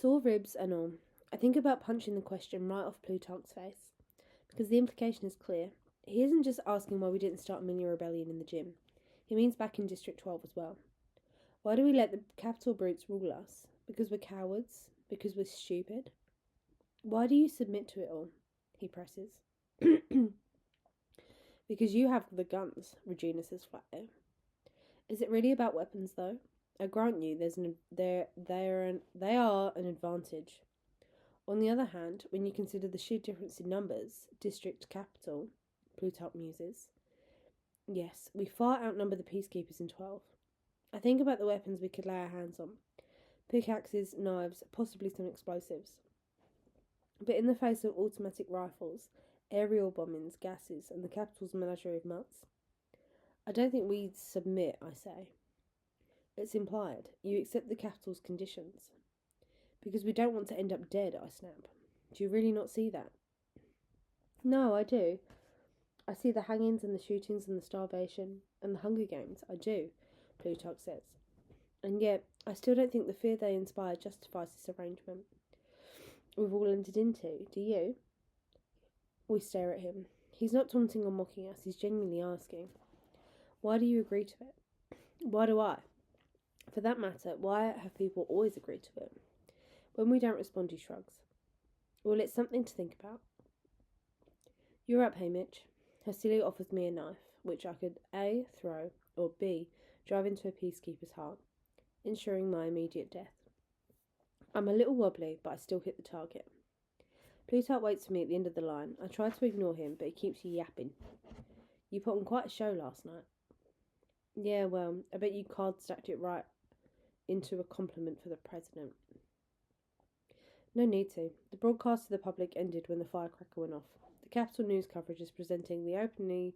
Sore ribs and all. I think about punching the question right off Plutarch's face, because the implication is clear. He isn't just asking why we didn't start a mini rebellion in the gym. He means back in District 12 as well. Why do we let the capital brutes rule us? Because we're cowards? Because we're stupid? Why do you submit to it all? He presses. Because you have the guns, Regina says flatly. Is it really about weapons, though? I grant you, they are an advantage. On the other hand, when you consider the sheer difference in numbers, district capital, Plutarch muses, yes, we far outnumber the peacekeepers in 12. I think about the weapons we could lay our hands on. Pickaxes, knives, possibly some explosives. But in the face of automatic rifles, aerial bombings, gases, and the capital's menagerie of mutts, I don't think we'd submit, I say. It's implied. You accept the capital's conditions. Because we don't want to end up dead, I snap. Do you really not see that? No, I do. I see the hangings and the shootings and the starvation and the Hunger Games. I do, Plutarch says. And yet, I still don't think the fear they inspire justifies this arrangement we've all entered into. Do you? We stare at him. He's not taunting or mocking us. He's genuinely asking, why do you agree to it? Why do I? For that matter, why have people always agreed to it? When we don't respond, he shrugs. Well, it's something to think about. You're up, Hamish. Hasilia offers me a knife, which I could A, throw, or B, drive into a peacekeeper's heart, ensuring my immediate death. I'm a little wobbly, but I still hit the target. Plutarch waits for me at the end of the line. I try to ignore him, but he keeps yapping. You put on quite a show last night. Yeah, well, I bet you card stacked it right into a compliment for the president. No need to. The broadcast to the public ended when the firecracker went off. The Capitol News coverage is presenting the opening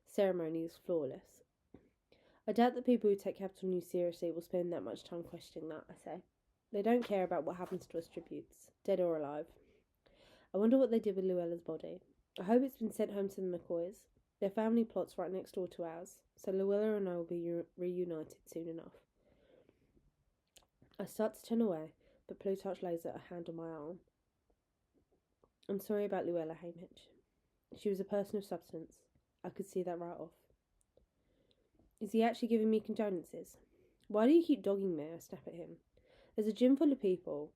ceremony as flawless. I doubt that people who take Capitol News seriously will spend that much time questioning that, I say. They don't care about what happens to us tributes, dead or alive. I wonder what they did with Luella's body. I hope it's been sent home to the McCoys. Their family plot's right next door to ours, so Luella and I will be reunited soon enough. I start to turn away, but Plutarch lays a hand on my arm. I'm sorry about Luella, Hamish. She was a person of substance. I could see that right off. Is he actually giving me condolences? Why do you keep dogging me? I snap at him. There's a gym full of people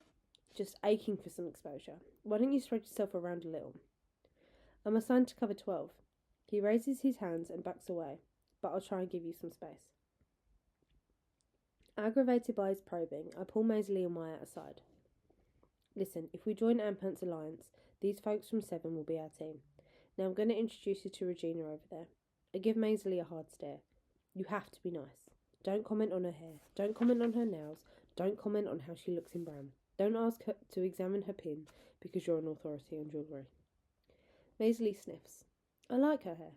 just aching for some exposure. Why don't you spread yourself around a little? I'm assigned to cover 12. He raises his hands and backs away, but I'll try and give you some space. Aggravated by his probing, I pull Maisie and Wyatt aside. Listen, if we join Ampert's alliance, these folks from 7 will be our team. Now I'm going to introduce you to Regina over there. I give Maisie a hard stare. You have to be nice. Don't comment on her hair. Don't comment on her nails. Don't comment on how she looks in brown. Don't ask her to examine her pin because you're an authority on jewellery. Maisie sniffs. I like her hair.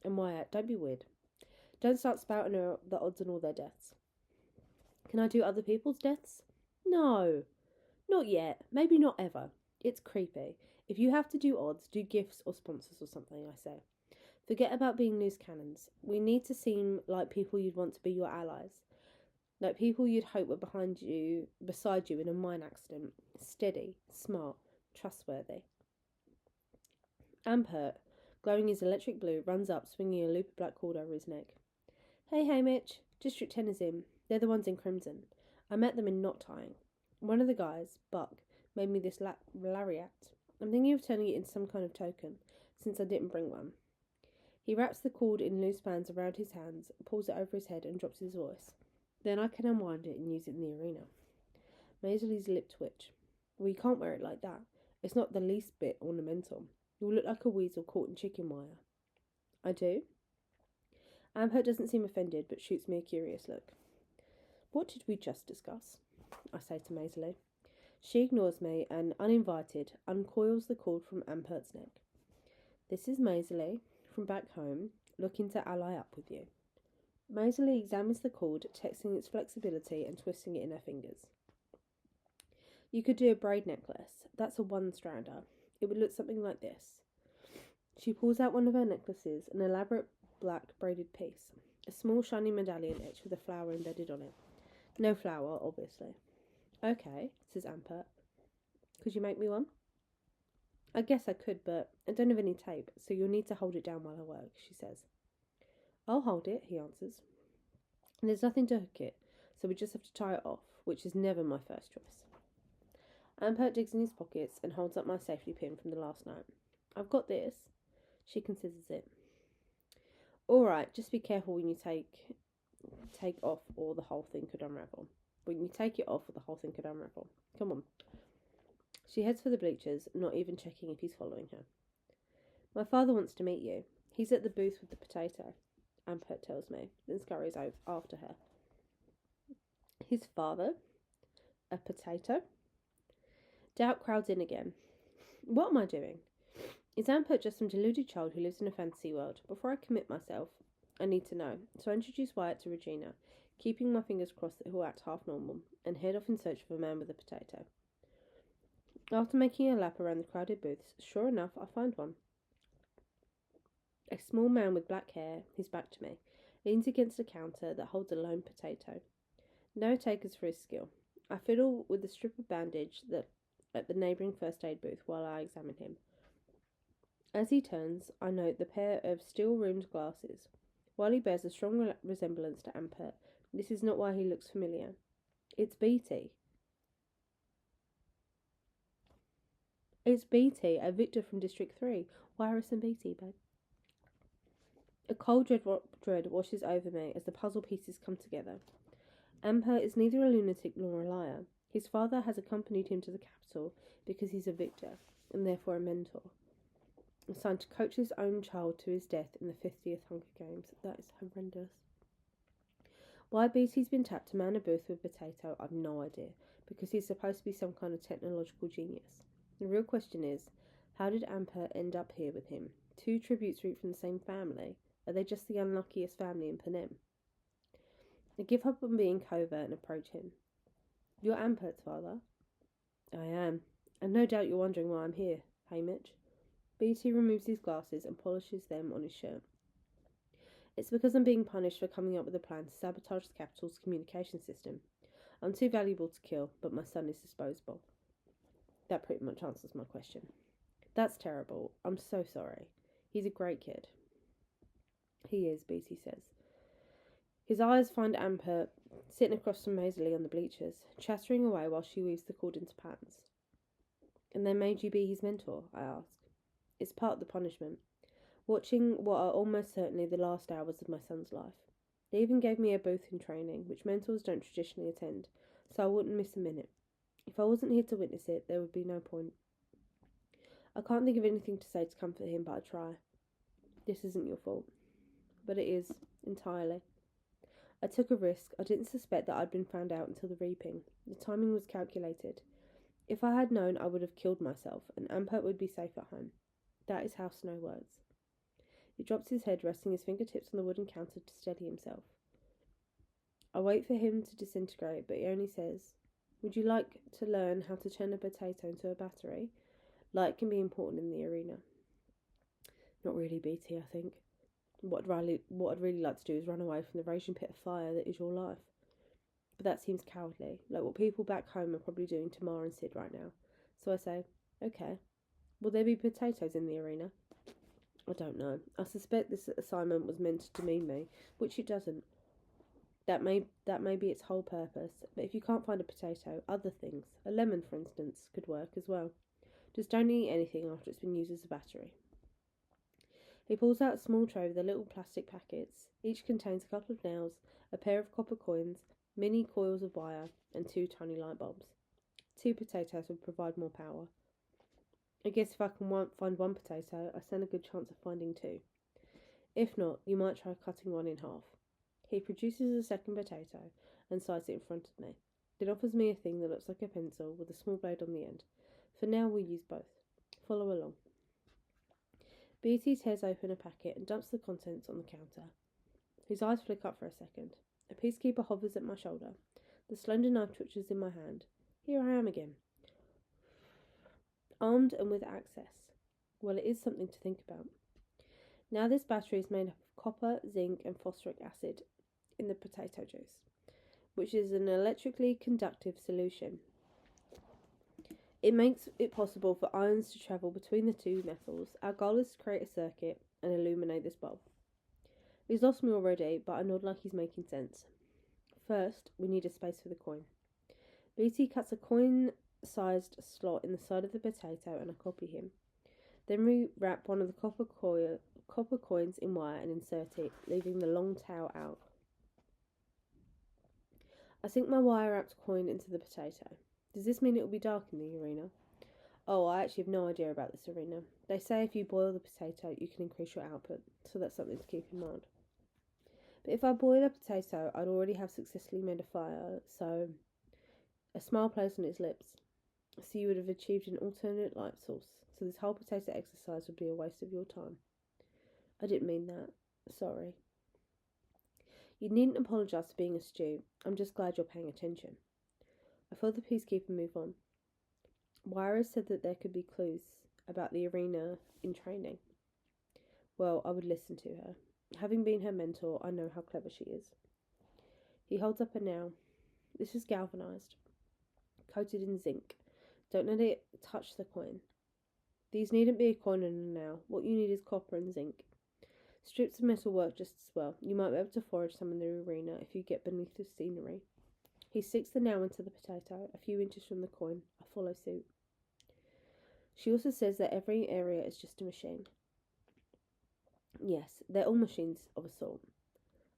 And Wyatt, don't be weird. Don't start spouting her the odds on all their deaths. Can I do other people's deaths? No. Not yet. Maybe not ever. It's creepy. If you have to do odds, do gifts or sponsors or something, I say. Forget about being loose cannons. We need to seem like people you'd want to be your allies. Like people you'd hope were beside you in a mine accident. Steady, smart, trustworthy. Ampert, glowing his electric blue, runs up, swinging a loop of black cord over his neck. Hey, Hamish. District 10 is in. They're the ones in crimson. I met them in knot tying. One of the guys, Buck, made me this lariat. I'm thinking of turning it into some kind of token, since I didn't bring one. He wraps the cord in loose bands around his hands, pulls it over his head, and drops his voice. Then I can unwind it and use it in the arena. Maisley's lip twitch. Well, you can't wear it like that. It's not the least bit ornamental. You'll look like a weasel caught in chicken wire. I do? Ampert doesn't seem offended, but shoots me a curious look. What did we just discuss? I say to Maisie. She ignores me and, uninvited, uncoils the cord from Ampert's neck. This is Maisie, from back home, looking to ally up with you. Maisie examines the cord, testing its flexibility and twisting it in her fingers. You could do a braid necklace. That's a one-strander. It would look something like this. She pulls out one of her necklaces, an elaborate black braided piece. A small shiny medallion etched with a flower embedded on it. No flower, obviously. Okay, says Ampert. Could you make me one? I guess I could, but I don't have any tape, so you'll need to hold it down while I work, she says. I'll hold it, he answers. And there's nothing to hook it, so we just have to tie it off, which is never my first choice. Ampert digs in his pockets and holds up my safety pin from the last night. I've got this. She considers it. Alright, just be careful when you take off or the whole thing could unravel. When you take it off or the whole thing could unravel. Come on. She heads for the bleachers, not even checking if he's following her. My father wants to meet you. He's at the booth with the potato, Ampert tells me, then scurries after her. His father? A potato? Doubt crowds in again. What am I doing? Is Ampert just some deluded child who lives in a fantasy world? Before I commit myself, I need to know. So I introduce Wyatt to Regina, keeping my fingers crossed that he'll act half normal, and head off in search of a man with a potato. After making a lap around the crowded booths, sure enough, I find one. A small man with black hair, his back to me, leans against a counter that holds a lone potato. No takers for his skill. I fiddle with the strip of bandage at the neighbouring first aid booth while I examine him. As he turns, I note the pair of steel-rimmed glasses. While he bears a strong resemblance to Ampert, this is not why he looks familiar. It's BT. It's BT, a victor from District 3. Wyrus and BT, babe. A cold dread washes over me as the puzzle pieces come together. Ampert is neither a lunatic nor a liar. His father has accompanied him to the capital because he's a victor, and therefore a mentor. Assigned to coach his own child to his death in the 50th Hunger Games. That is horrendous. Why BT's been tapped to man a booth with potato, I've no idea, because he's supposed to be some kind of technological genius. The real question is, how did Ampert end up here with him? Two tributes root from the same family. Are they just the unluckiest family in Panem? I give up on being covert and approach him. You're Ampert's father? I am, and no doubt you're wondering why I'm here, hey Mitch? BT removes his glasses and polishes them on his shirt. It's because I'm being punished for coming up with a plan to sabotage the capital's communication system. I'm too valuable to kill, but my son is disposable. That pretty much answers my question. That's terrible. I'm so sorry. He's a great kid. He is, BT says. His eyes find Ampert sitting across from Maisley on the bleachers, chattering away while she weaves the cord into patterns. And they made you be his mentor, I ask. It's part of the punishment. Watching what are almost certainly the last hours of my son's life. They even gave me a booth in training, which mentors don't traditionally attend, so I wouldn't miss a minute. If I wasn't here to witness it, there would be no point. I can't think of anything to say to comfort him, but I try. This isn't your fault. But it is, entirely. I took a risk. I didn't suspect that I'd been found out until the reaping. The timing was calculated. If I had known, I would have killed myself, and Ampert would be safe at home. That is how Snow works. He drops his head, resting his fingertips on the wooden counter to steady himself. I wait for him to disintegrate, but he only says, Would you like to learn how to turn a potato into a battery? Light can be important in the arena. Not really, BT, I think. What I'd really like to do is run away from the raging pit of fire that is your life. But that seems cowardly, like what people back home are probably doing to Ma and Sid right now. So I say, okay. Will there be potatoes in the arena? I don't know. I suspect this assignment was meant to demean me, which it doesn't. That may be its whole purpose. But if you can't find a potato, other things, a lemon for instance, could work as well. Just don't eat anything after it's been used as a battery. He pulls out a small tray with the little plastic packets. Each contains a couple of nails, a pair of copper coins, mini coils of wire, and 2 tiny light bulbs. 2 potatoes would provide more power. I guess if I can find 1 potato, I stand a good chance of finding 2. If not, you might try cutting one in half. He produces a second potato and slides it in front of me, then offers me a thing that looks like a pencil with a small blade on the end. For now, we'll use both. Follow along. BT tears open a packet and dumps the contents on the counter. His eyes flick up for a second. A peacekeeper hovers at my shoulder. The slender knife twitches in my hand. Here I am again. Armed and with access. Well, it is something to think about. Now this battery is made up of copper, zinc and phosphoric acid in the potato juice, which is an electrically conductive solution. It makes it possible for ions to travel between the two metals. Our goal is to create a circuit and illuminate this bulb. He's lost me already, but I nod like he's making sense. First, we need a space for the coin. BT cuts a coin-sized slot in the side of the potato and I copy him. Then we wrap one of the copper coins in wire and insert it, leaving the long tail out. I sink my wire-wrapped coin into the potato. Does this mean it will be dark in the arena? Oh, I actually have no idea about this arena. They say if you boil the potato, you can increase your output, so that's something to keep in mind. But if I boil a potato, I'd already have successfully made a fire, so a smile plays on its lips. So you would have achieved an alternate light source, so this whole potato exercise would be a waste of your time. I didn't mean that. Sorry. You needn't apologise for being a stew. I'm just glad you're paying attention. I felt the peacekeeper move on. Wyra said that there could be clues about the arena in training. Well, I would listen to her. Having been her mentor, I know how clever she is. He holds up a nail. This is galvanised, coated in zinc. Don't let it touch the coin. These needn't be a coin and a nail. What you need is copper and zinc. Strips of metal work just as well. You might be able to forage some in the arena if you get beneath the scenery. He sticks the nail into the potato, a few inches from the coin. I follow suit. She also says that every area is just a machine. Yes, they're all machines of a sort.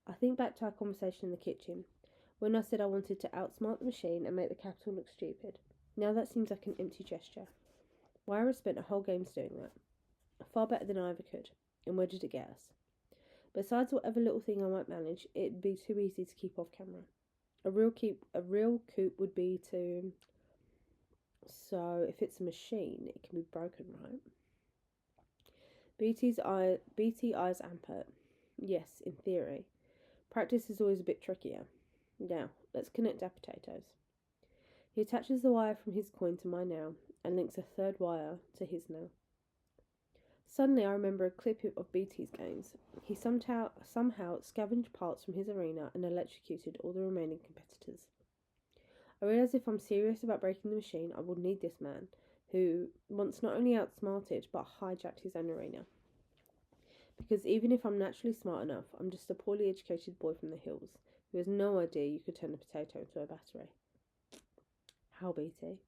I think back to our conversation in the kitchen, when I said I wanted to outsmart the machine and make the capital look stupid. Now that seems like an empty gesture. Wyra spent a whole game doing that. Far better than I ever could. And where did it get us? Besides whatever little thing I might manage, it'd be too easy to keep off camera. A real coup would be to... So, if it's a machine, it can be broken, right? BT eyes Ampert. Yes, in theory. Practice is always a bit trickier. Now, let's connect our potatoes. He attaches the wire from his coin to my nail and links a third wire to his nail. Suddenly I remember a clip of BT's games. He somehow scavenged parts from his arena and electrocuted all the remaining competitors. I realise if I'm serious about breaking the machine, I will need this man, who once not only outsmarted, but hijacked his own arena. Because even if I'm naturally smart enough, I'm just a poorly educated boy from the hills, who has no idea you could turn a potato into a battery. How, BT?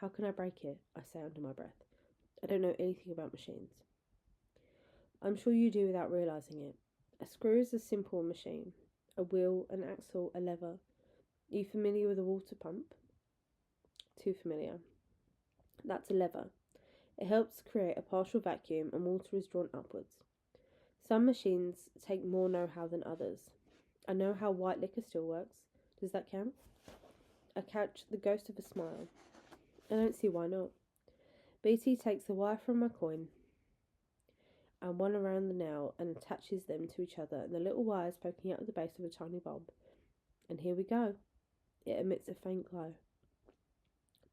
How can I break it? I say under my breath. I don't know anything about machines. I'm sure you do without realising it. A screw is a simple machine. A wheel, an axle, a lever. Are you familiar with a water pump? Too familiar. That's a lever. It helps create a partial vacuum and water is drawn upwards. Some machines take more know-how than others. I know how white liquor still works. Does that count? I catch the ghost of a smile. I don't see why not. BT takes the wire from my coin and one around the nail and attaches them to each other and the little wires poking out of the base of a tiny bulb. And here we go. It emits a faint glow.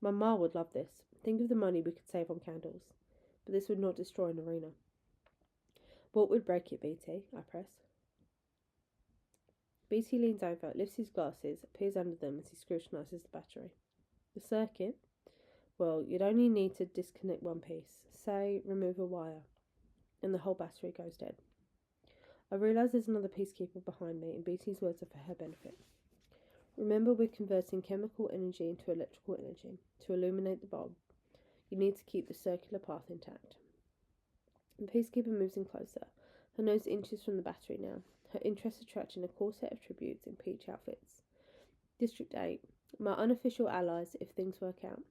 My ma would love this. Think of the money we could save on candles. But this would not destroy an arena. What would break it, BT? I press. BT leans over, lifts his glasses, peers under them as he scrutinises the battery. The circuit? Well, you'd only need to disconnect one piece. Say, remove a wire. And the whole battery goes dead. I realise there's another peacekeeper behind me, and BT's words are for her benefit. Remember, we're converting chemical energy into electrical energy. To illuminate the bulb, you need to keep the circular path intact. The peacekeeper moves in closer. Her nose inches from the battery now, her interest attracting a core set of tributes in peach outfits. District 8. My unofficial allies if things work out.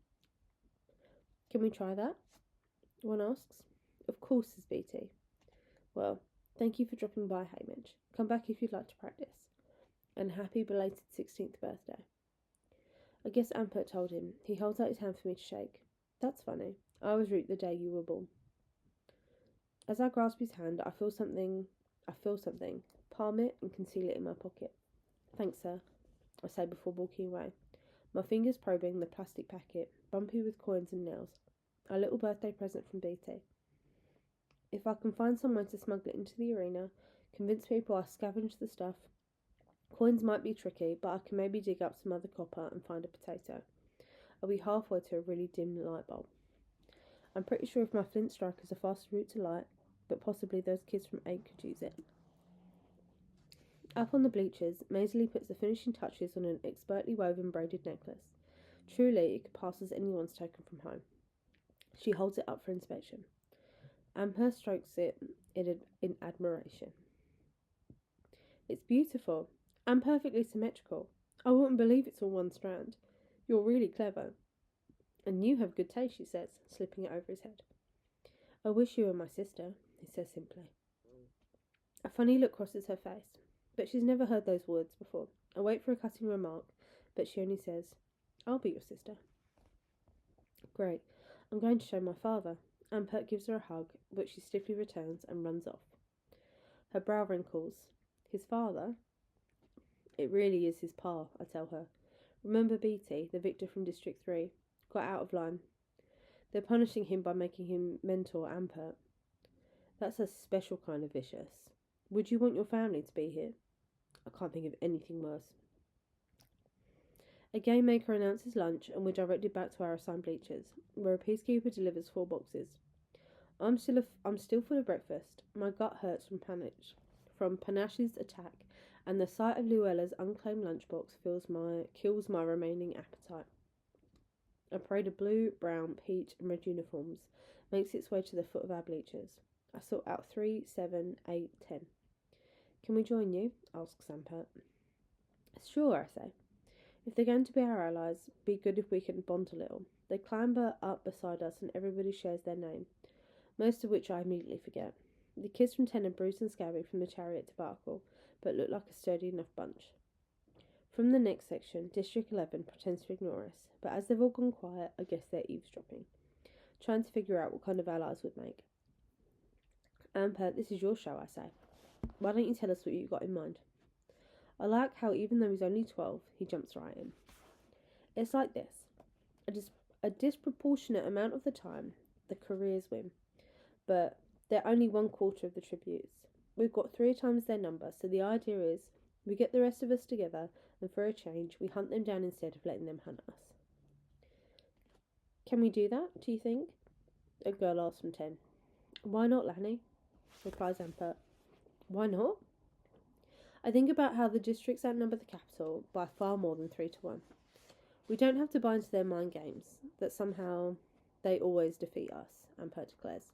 Can we try that? One asks. Of course, says BT. Well, thank you for dropping by, Hamish. Come back if you'd like to practice. And happy belated 16th birthday. I guess Ampert told him. He holds out his hand for me to shake. That's funny. I was root the day you were born. As I grasp his hand, I feel something. Palm it and conceal it in my pocket. Thanks, sir, I say before walking away. My fingers probing the plastic packet, bumpy with coins and nails. A little birthday present from BT. If I can find somewhere to smuggle it into the arena, convince people I scavenged the stuff. Coins might be tricky, but I can maybe dig up some other copper and find a potato. Are we halfway to a really dim light bulb? I'm pretty sure if my flint strike is a faster route to light, but possibly those kids from 8 could use it. Up on the bleachers, Maisie puts the finishing touches on an expertly woven braided necklace. Truly, it could pass as anyone's taken from home. She holds it up for inspection. Amherst strokes it in admiration. It's beautiful and perfectly symmetrical. I wouldn't believe it's all one strand. You're really clever. And you have good taste, she says, slipping it over his head. I wish you were my sister, he says simply. A funny look crosses her face, but she's never heard those words before. I wait for a cutting remark, but she only says, I'll be your sister. Great. I'm going to show my father. Ampert gives her a hug, which she stiffly returns and runs off. Her brow wrinkles. His father? It really is his pa, I tell her. Remember Beatty, the victor from District 3? Got out of line. They're punishing him by making him mentor Ampert. That's a special kind of vicious. Would you want your family to be here? I can't think of anything worse. A game maker announces lunch, and we're directed back to our assigned bleachers, where a peacekeeper delivers 4 boxes. I'm still full of breakfast. My gut hurts from Panache's attack, and the sight of Luella's unclaimed lunchbox kills my remaining appetite. A parade of blue, brown, peach, and red uniforms makes its way to the foot of our bleachers. I sort out 3, 7, 8, 10. Can we join you? Asks Ampert. Sure, I say. If they're going to be our allies, be good if we can bond a little. They clamber up beside us and everybody shares their name, most of which I immediately forget. The kids from 10 are bruised and scabby from the chariot debacle, but look like a sturdy enough bunch. From the next section, District 11 pretends to ignore us, but as they've all gone quiet, I guess they're eavesdropping, trying to figure out what kind of allies we'd make. Ampert, this is your show, I say. Why don't you tell us what you got in mind? I like how even though he's only 12, he jumps right in. It's like this. A disproportionate amount of the time, the careers win, but they're only 1/4 of the tributes. We've got 3 times their number, so the idea is we get the rest of us together, and for a change, we hunt them down instead of letting them hunt us. Can we do that, do you think? A girl asks from 10. Why not, Lanny? Replies Ampert. Why not? I think about how the districts outnumber the capital by far more than 3 to 1. We don't have to buy into their mind games, that somehow they always defeat us, Ampert declares.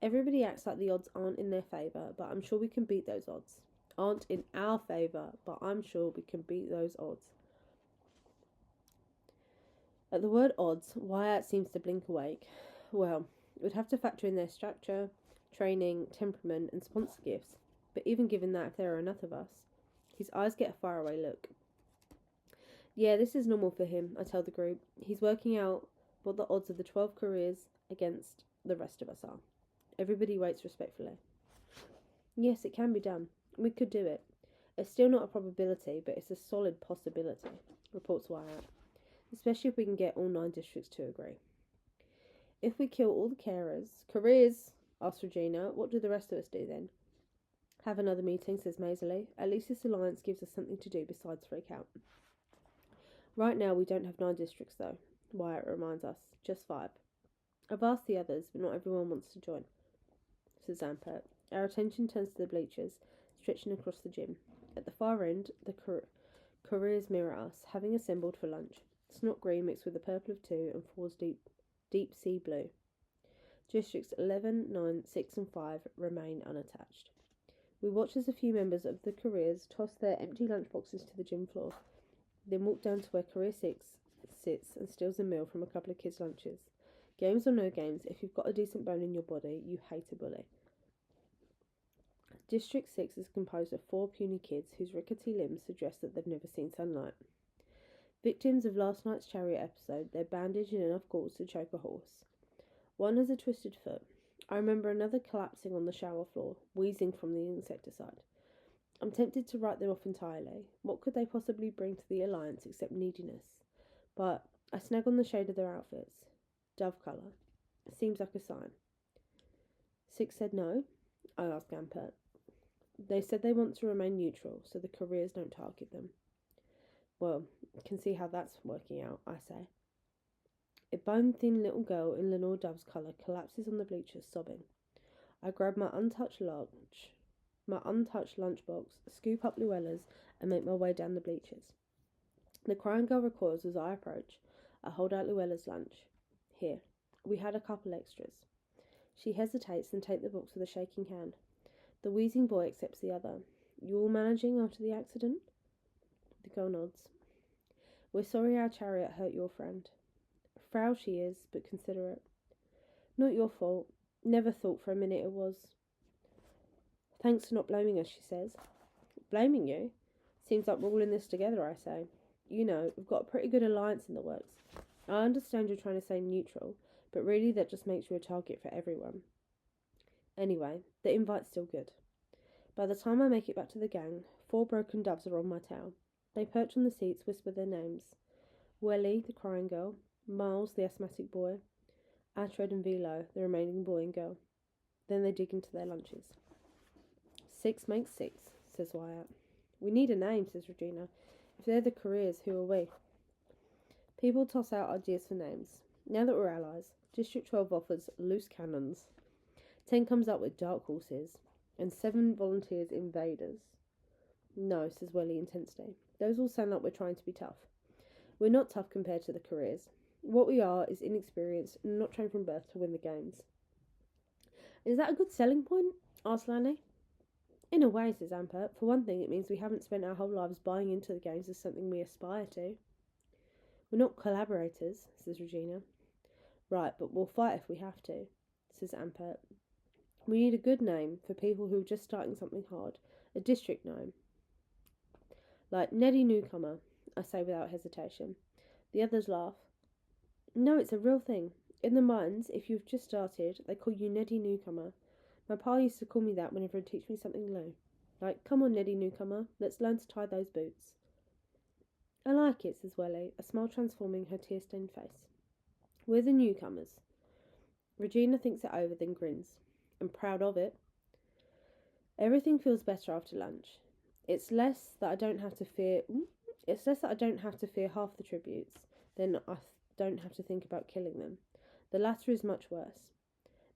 Everybody acts like the odds aren't in their favour, but I'm sure we can beat those odds. Aren't in our favour, but I'm sure we can beat those odds. At the word odds, Wyatt seems to blink awake. Well, we'd have to factor in their structure, training, temperament, and sponsor gifts. But even given that, if there are enough of us, his eyes get a faraway look. Yeah, this is normal for him, I tell the group. He's working out what the odds of the 12 careers against the rest of us are. Everybody waits respectfully. Yes, it can be done. We could do it. It's still not a probability, but it's a solid possibility, reports Wyatt. Especially if we can get all 9 districts to agree. If we kill all the careers, asks Regina, what do the rest of us do then? Have another meeting, says Maisie. At least this alliance gives us something to do besides freak out. Right now we don't have 9 districts though, Wyatt reminds us. Just 5. I've asked the others, but not everyone wants to join, says Ampert. Our attention turns to the bleachers, stretching across the gym. At the far end, the careers mirror us, having assembled for lunch. Snot green mixed with the purple of 2 and 4's deep sea blue. Districts 11, 9, 6 and 5 remain unattached. We watch as a few members of the careers toss their empty lunchboxes to the gym floor, then walk down to where Career 6 sits and steals a meal from a couple of kids' lunches. Games or no games, if you've got a decent bone in your body, you hate a bully. District 6 is composed of 4 puny kids whose rickety limbs suggest that they've never seen sunlight. Victims of last night's chariot episode, they're bandaged in enough gauze to choke a horse. One has a twisted foot. I remember another collapsing on the shower floor, wheezing from the insecticide. I'm tempted to write them off entirely. What could they possibly bring to the alliance except neediness? But I snag on the shade of their outfits. Dove colour. Seems like a sign. 6 said no? I asked Ampert. They said they want to remain neutral, so the careers don't target them. Well, can see how that's working out, I say. A bone-thin little girl in Lenore Dove's colour collapses on the bleachers, sobbing. I grab my untouched lunchbox, scoop up Luella's, and make my way down the bleachers. The crying girl recoils as I approach. I hold out Luella's lunch. Here, we had a couple extras. She hesitates and takes the box with a shaking hand. The wheezing boy accepts the other. You all managing after the accident? The girl nods. We're sorry our chariot hurt your friend. Frail she is, but considerate. Not your fault. Never thought for a minute it was. Thanks for not blaming us, she says. Blaming you? Seems like we're all in this together, I say. You know, we've got a pretty good alliance in the works. I understand you're trying to say neutral, but really that just makes you a target for everyone. Anyway, the invite's still good. By the time I make it back to the gang, 4 broken doves are on my tail. They perch on the seats, whisper their names. Welly, the crying girl. Miles, the asthmatic boy. Atred and Velo, the remaining boy and girl. Then they dig into their lunches. 6 makes 6, says Wyatt. We need a name, says Regina. If they're the careers, who are we? People toss out ideas for names. Now that we're allies, District 12 offers loose cannons. 10 comes up with dark horses. And 7 volunteers invaders. No, says Welly intensely. Those all sound like we're trying to be tough. We're not tough compared to the careers. What we are is inexperienced and not trained from birth to win the games. Is that a good selling point? Asked Lanny. In a way, says Ampert. For one thing, it means we haven't spent our whole lives buying into the games as something we aspire to. We're not collaborators, says Regina. Right, but we'll fight if we have to, says Ampert. We need a good name for people who are just starting something hard. A district name. Like Neddy Newcomer, I say without hesitation. The others laugh. No, it's a real thing. In the mines, if you've just started, they call you Neddy Newcomer. My pa used to call me that whenever he'd teach me something new. Like, come on, Neddy Newcomer, let's learn to tie those boots. I like it, says Welly, a smile transforming her tear-stained face. We're the newcomers. Regina thinks it over, then grins. I'm proud of it. Everything feels better after lunch. It's less that I don't have to fear half the tributes, then I don't have to think about killing them. The latter is much worse.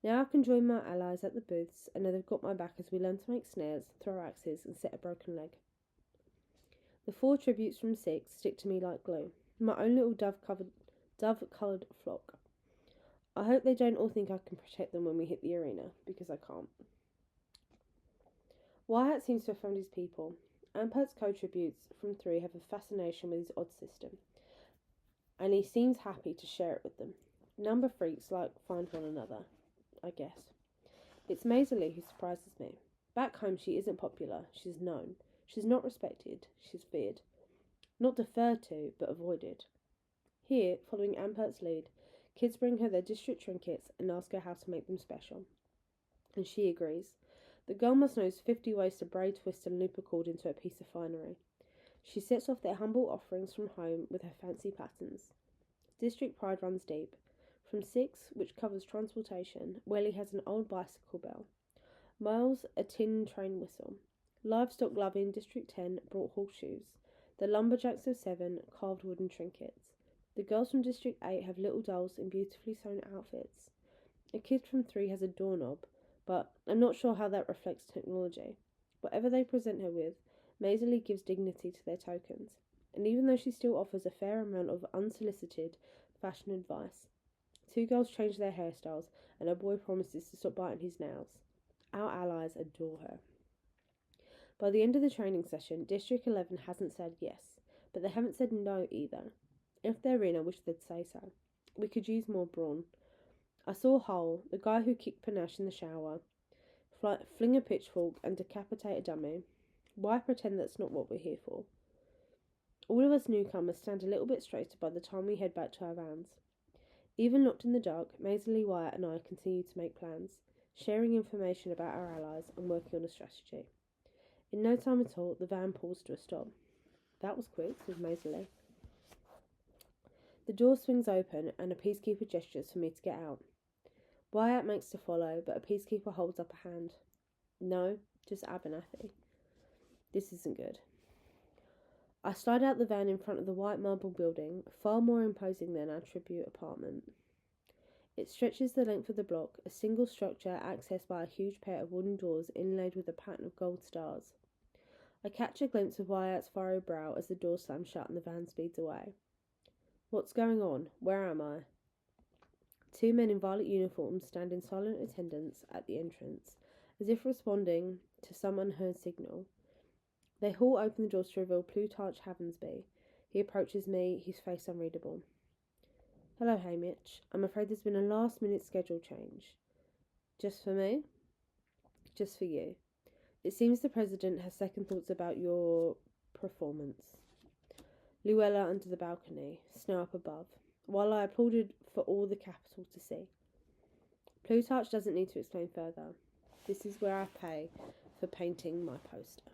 Now I can join my allies at the booths, and they've got my back as we learn to make snares, throw axes, and set a broken leg. The 4 tributes from 6 stick to me like glue. My own little dove-coloured flock. I hope they don't all think I can protect them when we hit the arena, because I can't. Wyatt seems to have found his people. Ampert's co-tributes from 3 have a fascination with his odd system, and he seems happy to share it with them. Number freaks find one another, I guess. It's Maisie who surprises me. Back home she isn't popular, she's known. She's not respected, she's feared. Not deferred to, but avoided. Here, following Ampert's lead, kids bring her their district trinkets and ask her how to make them special. And she agrees. The girl must know 50 ways to braid, twist and loop a cord into a piece of finery. She sets off their humble offerings from home with her fancy patterns. District pride runs deep. From 6, which covers transportation, Welly has an old bicycle bell. Miles, a tin train whistle. Livestock glove in District 10 brought horseshoes. The lumberjacks of 7 carved wooden trinkets. The girls from District 8 have little dolls in beautifully sewn outfits. A kid from 3 has a doorknob, but I'm not sure how that reflects technology. Whatever they present her with, Maisie gives dignity to their tokens, and even though she still offers a fair amount of unsolicited fashion advice. 2 girls change their hairstyles, and a boy promises to stop biting his nails. Our allies adore her. By the end of the training session, District 11 hasn't said yes, but they haven't said no either. If they're in, I wish they'd say so. We could use more brawn. I saw Hull, the guy who kicked Panache in the shower, fling a pitchfork and decapitate a dummy. Why pretend that's not what we're here for? All of us newcomers stand a little bit straighter by the time we head back to our vans. Even locked in the dark, Maisie, Wyatt and I continue to make plans, sharing information about our allies and working on a strategy. In no time at all, the van pulls to a stop. That was quick, says Maisie. The door swings open and a peacekeeper gestures for me to get out. Wyatt makes to follow, but a peacekeeper holds up a hand. No, just Abernathy. This isn't good. I slide out the van in front of the white marble building, far more imposing than our tribute apartment. It stretches the length of the block, a single structure accessed by a huge pair of wooden doors inlaid with a pattern of gold stars. I catch a glimpse of Wyatt's furrowed brow as the door slams shut and the van speeds away. What's going on? Where am I? Two men in violet uniforms stand in silent attendance at the entrance, as if responding to some unheard signal. They haul open the doors to reveal Plutarch Havensby. He approaches me, his face unreadable. Hello, Hamish. I'm afraid there's been a last-minute schedule change. Just for me? Just for you. It seems the President has second thoughts about your performance. Luella under the balcony, snow up above, while I applauded for all the capital to see. Plutarch doesn't need to explain further. This is where I pay for painting my poster.